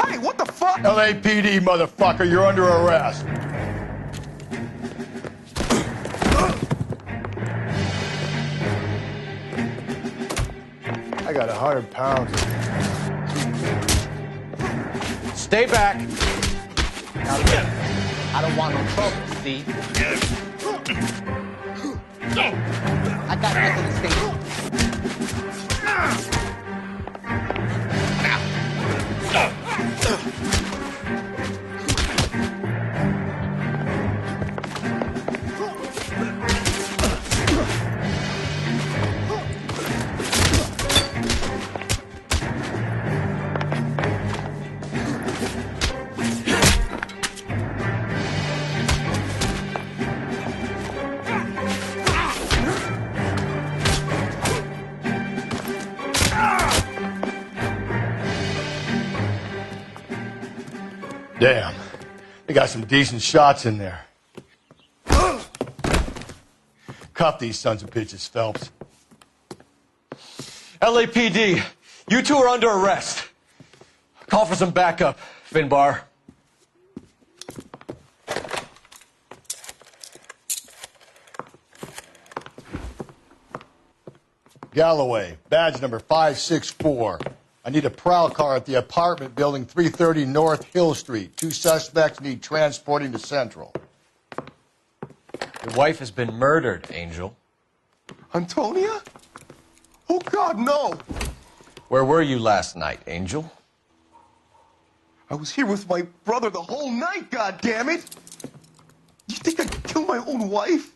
Hey, what the fuck? LAPD, motherfucker, you're under arrest. I got 100 pounds. Stay back. Now look, I don't want no trouble, see? I got nothing to say. Damn, they got some decent shots in there. Cuff these sons of bitches, Phelps. LAPD, you two are under arrest. Call for some backup, Finbar. Galloway, badge number 564. I need a prowl car at the apartment building 330 North Hill Street. 2 suspects need transporting to Central. Your wife has been murdered, Angel. Antonia? Oh, God, no. Where were you last night, Angel? I was here with my brother the whole night, goddammit! You think I'd kill my own wife?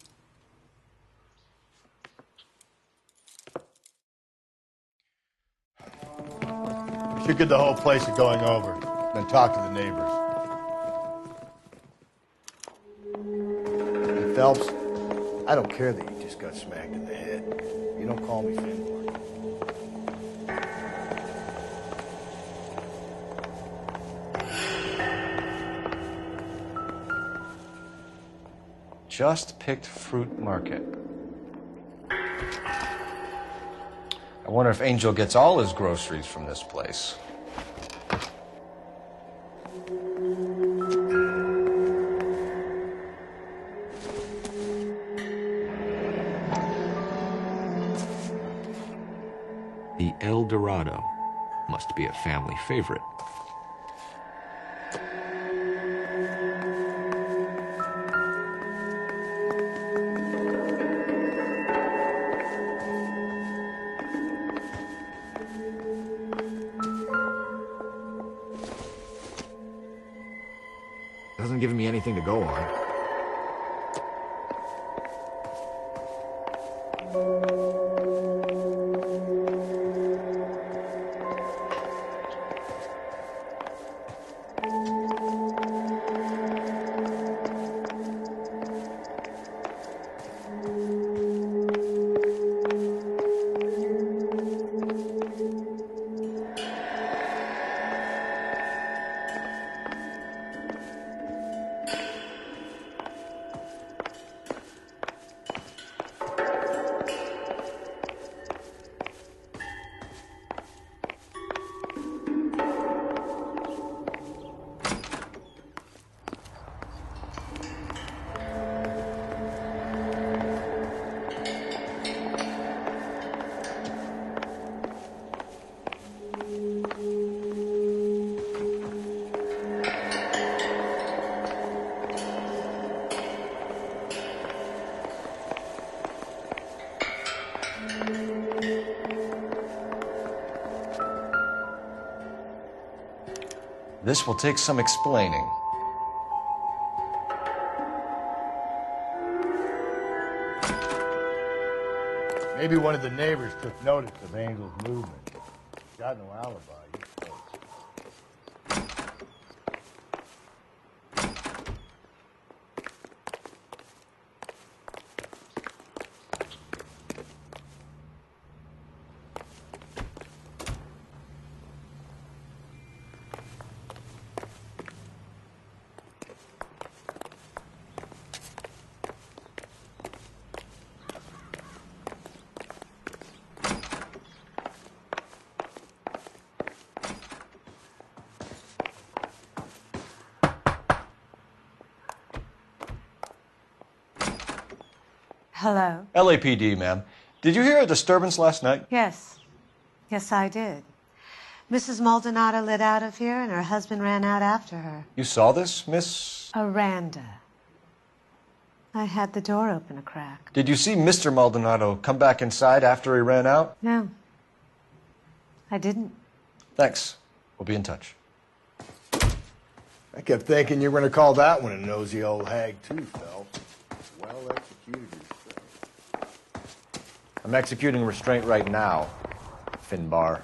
We should get the whole place to going over, then talk to the neighbors. Hey, Phelps, I don't care that you just got smacked in the head. You don't call me Finbar. Just picked fruit market. I wonder if Angel gets all his groceries from this place. The El Dorado must be a family favorite. Doesn't give me anything to go on. This will take some explaining. Maybe one of the neighbors took notice of Angel's movement. Got no alibi. You're close. Hello? LAPD, ma'am. Did you hear a disturbance last night? Yes. Yes, I did. Mrs. Maldonado lit out of here, and her husband ran out after her. You saw this, Miss? Aranda. I had the door open a crack. Did you see Mr. Maldonado come back inside after he ran out? No. I didn't. Thanks. We'll be in touch. I kept thinking you were going to call that one a nosy old hag, too, Phil. Well executed yourself. I'm executing restraint right now, Finbar.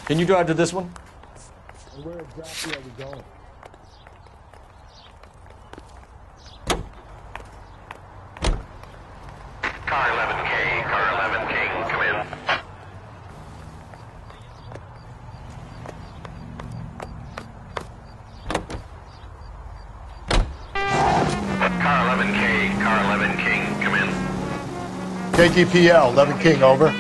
Can you drive to this one? And where exactly are we going? Car 11K, car 11K, come in. Car 11K, car 11 King, come in. KTPL, 11 King, over.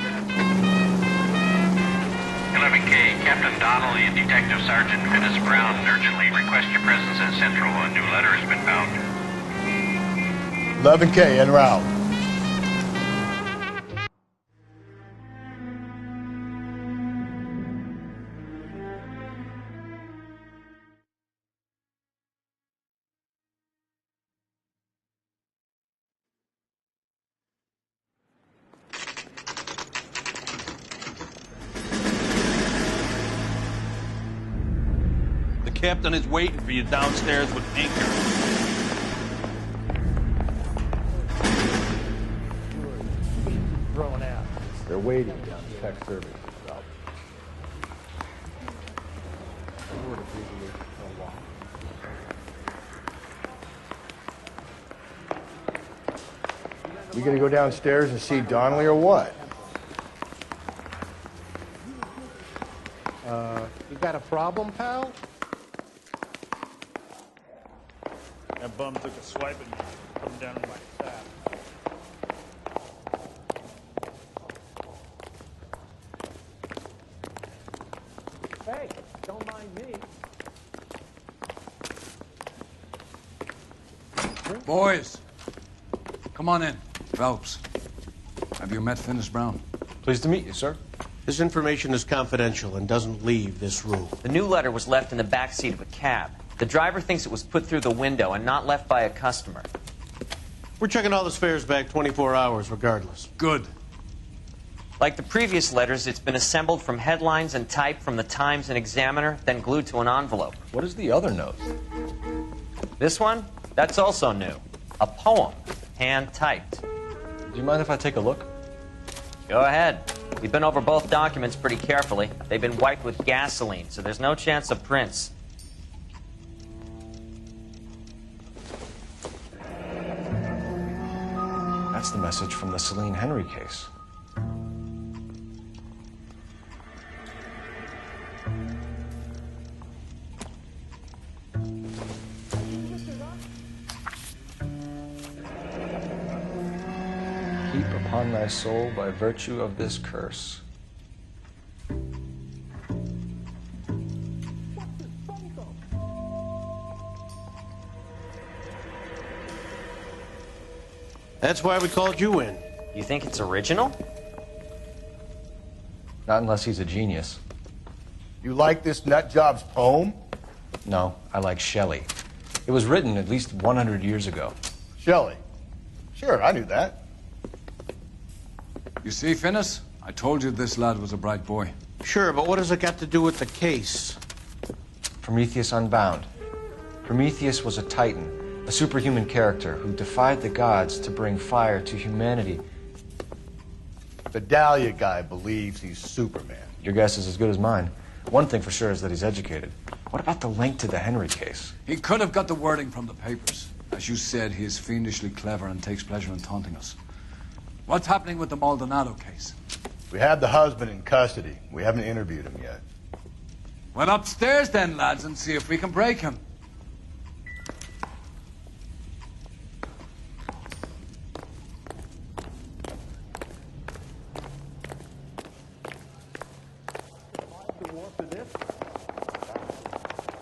11K, Captain Donnelly and Detective Sergeant Dennis Brown urgently request your presence at Central. A new letter has been found. 11K, en route. The captain is waiting for you downstairs with anchor. Throwing out. They're waiting down the tech service. We gonna go downstairs and see Donnelly or what? You got a problem, pal? That bum took a swipe at me, come down in my sap. Hey, don't mind me. Boys, come on in. Phelps, have you met Finis Brown? Pleased to meet you, sir. This information is confidential and doesn't leave this room. The new letter was left in the back seat of a cab. The driver thinks it was put through the window and not left by a customer. We're checking all the fares back 24 hours regardless. Good. Like the previous letters, it's been assembled from headlines and typed from the Times and Examiner, then glued to an envelope. What is the other note? This one? That's also new. A poem, hand-typed. Do you mind if I take a look? Go ahead. We've been over both documents pretty carefully. They've been wiped with gasoline, so there's no chance of prints. That's the message from the Celine Henry case. Keep upon thy soul by virtue of this curse. That's why we called you in. You think it's original? Not unless he's a genius. You like this nutjob's poem? No, I like Shelley. It was written at least 100 years ago. Shelley. Sure, I knew that. You see, Finis, I told you this lad was a bright boy. Sure, but what has it got to do with the case? Prometheus Unbound. Prometheus was a titan, a superhuman character who defied the gods to bring fire to humanity. The Dahlia guy believes he's Superman. Your guess is as good as mine. One thing for sure is that he's educated. What about the link to the Henry case? He could have got the wording from the papers. As you said, he is fiendishly clever and takes pleasure in taunting us. What's happening with the Maldonado case? We have the husband in custody. We haven't interviewed him yet. Well, upstairs then, lads, and see if we can break him.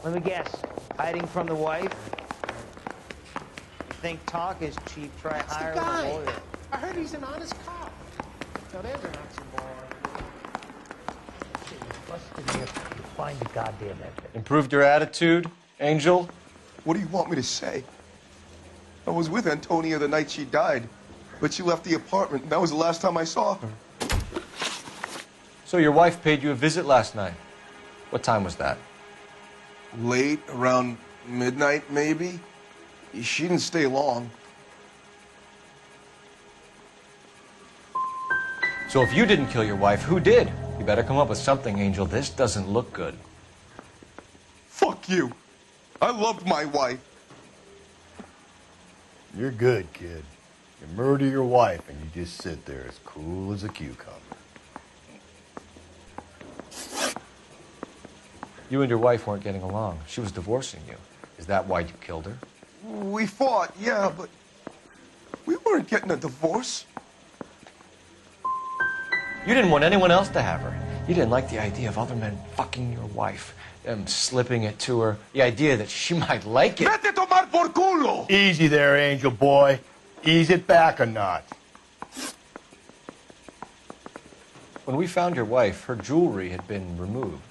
Let me guess. Hiding from the wife? You think talk is cheap? Try hire a lawyer. I heard he's an honest cop. Now there's an oxymoron. Busted here to find the goddamn evidence. Improved your attitude, Angel? What do you want me to say? I was with Antonia the night she died, but she left the apartment, and that was the last time I saw her. So your wife paid you a visit last night. What time was that? Late, around midnight, maybe. She didn't stay long. So if you didn't kill your wife, who did? You better come up with something, Angel. This doesn't look good. Fuck you. I loved my wife. You're good, kid. You murder your wife and you just sit there as cool as a cucumber. You and your wife weren't getting along. She was divorcing you. Is that why you killed her? We fought, yeah, but we weren't getting a divorce. You didn't want anyone else to have her. You didn't like the idea of other men fucking your wife, them slipping it to her, the idea that she might like it. Vete tomar por culo! Easy there, Angel boy. Ease it back a notch. When we found your wife, her jewelry had been removed.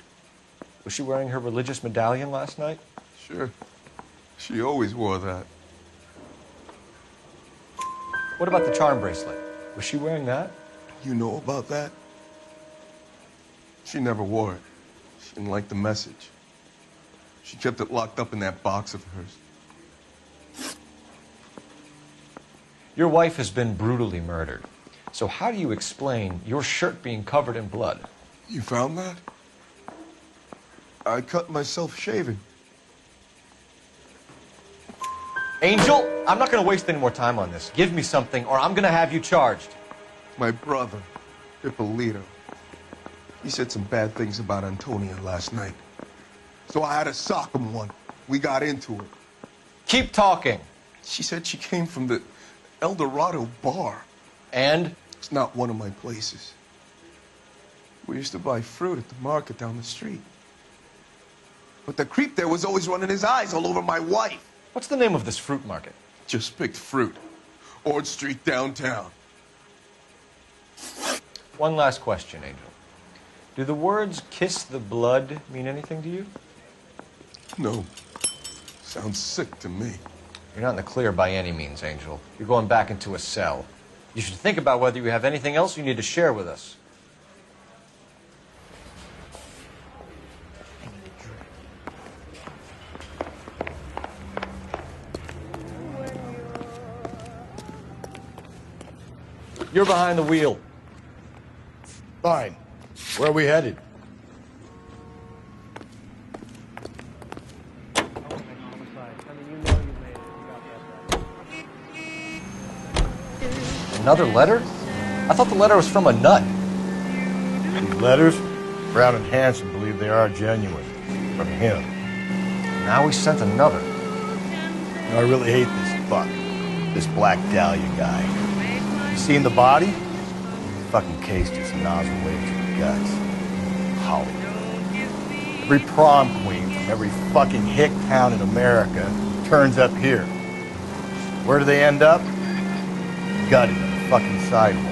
Was she wearing her religious medallion last night? Sure. She always wore that. What about the charm bracelet? Was she wearing that? You know about that? She never wore it. She didn't like the message. She kept it locked up in that box of hers. Your wife has been brutally murdered. So how do you explain your shirt being covered in blood? You found that? I cut myself shaving. Angel, I'm not going to waste any more time on this. Give me something or I'm going to have you charged. My brother, Ippolito. He said some bad things about Antonia last night. So I had to sock him one. We got into it. Keep talking. She said she came from the El Dorado bar. And? It's not one of my places. We used to buy fruit at the market down the street. But the creep there was always running his eyes all over my wife. What's the name of this fruit market? Just picked fruit. Ord Street downtown. One last question, Angel. Do the words kiss the blood mean anything to you? No. Sounds sick to me. You're not in the clear by any means, Angel. You're going back into a cell. You should think about whether you have anything else you need to share with us. You're behind the wheel. Fine. Where are we headed? Another letter? I thought the letter was from a nut. These letters? Brown and Hanson believe they are genuine. From him. Now he sent another. You know, I really hate this fuck. This Black Dahlia guy. You seen the body? The fucking case just nozzled away to the guts. Hollywood. Every prom queen from every fucking hick town in America turns up here. Where do they end up? Gutted on the fucking sidewalk.